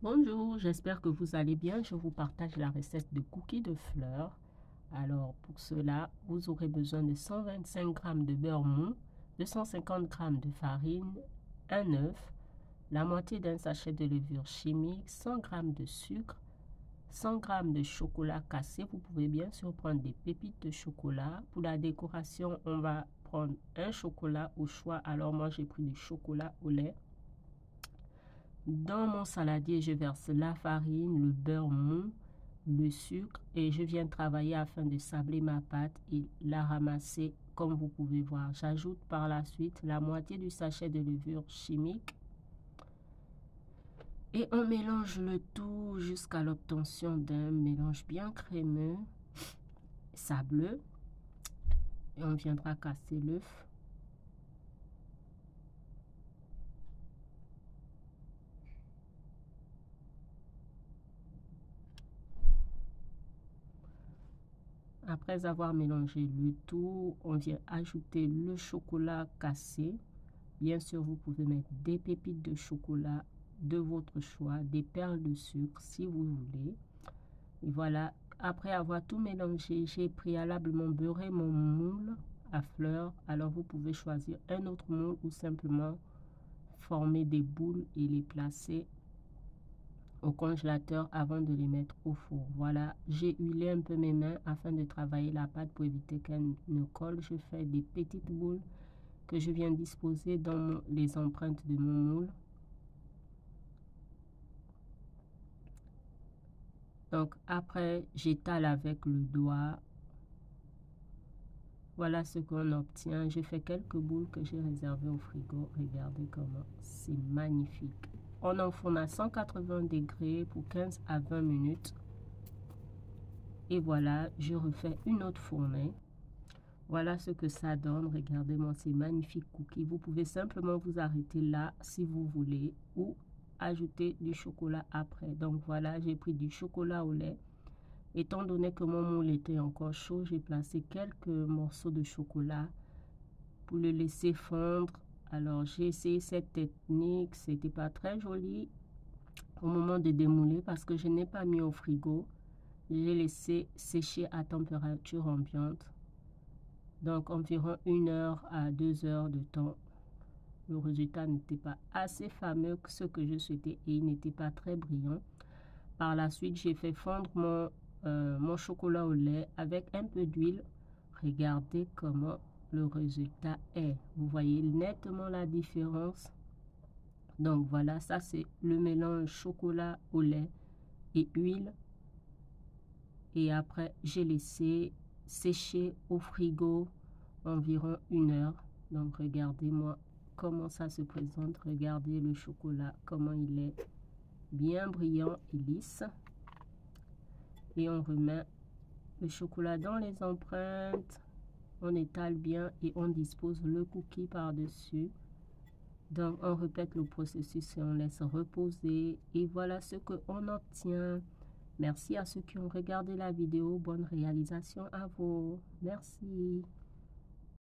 Bonjour, j'espère que vous allez bien. Je vous partage la recette de cookies de fleurs. Alors pour cela, vous aurez besoin de 125 g de beurre mou, 250 g de farine, un œuf, la moitié d'un sachet de levure chimique, 100 g de sucre, 100 g de chocolat cassé. Vous pouvez bien sûr prendre des pépites de chocolat. Pour la décoration, on va prendre un chocolat au choix. Alors moi j'ai pris du chocolat au lait. Dans mon saladier, je verse la farine, le beurre mou, le sucre et je viens travailler afin de sabler ma pâte et la ramasser comme vous pouvez voir. J'ajoute par la suite la moitié du sachet de levure chimique et on mélange le tout jusqu'à l'obtention d'un mélange bien crémeux, sableux, et on viendra casser l'œuf. Après avoir mélangé le tout, on vient ajouter le chocolat cassé. Bien sûr, vous pouvez mettre des pépites de chocolat de votre choix, des perles de sucre si vous voulez. Et voilà, après avoir tout mélangé, j'ai préalablement beurré mon moule à fleurs. Alors vous pouvez choisir un autre moule ou simplement former des boules et les placer au congélateur avant de les mettre au four. Voilà, j'ai huilé un peu mes mains afin de travailler la pâte pour éviter qu'elle ne colle. Je fais des petites boules que je viens disposer dans les empreintes de mon moule. Donc après, j'étale avec le doigt. Voilà ce qu'on obtient. Je fais quelques boules que j'ai réservées au frigo. Regardez comment c'est magnifique. On enfourne à 180 degrés pour 15 à 20 minutes. Et voilà, je refais une autre fournée. Voilà ce que ça donne. Regardez-moi ces magnifiques cookies. Vous pouvez simplement vous arrêter là si vous voulez ou ajouter du chocolat après. Donc voilà, j'ai pris du chocolat au lait. Étant donné que mon moule était encore chaud, j'ai placé quelques morceaux de chocolat pour le laisser fondre. Alors j'ai essayé cette technique, c'était pas très joli au moment de démouler parce que je n'ai pas mis au frigo. J'ai laissé sécher à température ambiante. Donc environ 1 heure à 2 heures de temps. Le résultat n'était pas assez fameux que ce que je souhaitais et il n'était pas très brillant. Par la suite, j'ai fait fondre mon chocolat au lait avec un peu d'huile. Regardez comment le résultat est. Vous voyez nettement la différence. Donc voilà, ça c'est le mélange chocolat au lait et huile. Et après, j'ai laissé sécher au frigo environ 1 heure. Donc regardez-moi comment ça se présente. Regardez le chocolat, comment il est bien brillant et lisse. Et on remet le chocolat dans les empreintes. On étale bien et on dispose le cookie par-dessus. Donc on répète le processus et on laisse reposer. Et voilà ce qu'on obtient. Merci à ceux qui ont regardé la vidéo. Bonne réalisation à vous. Merci.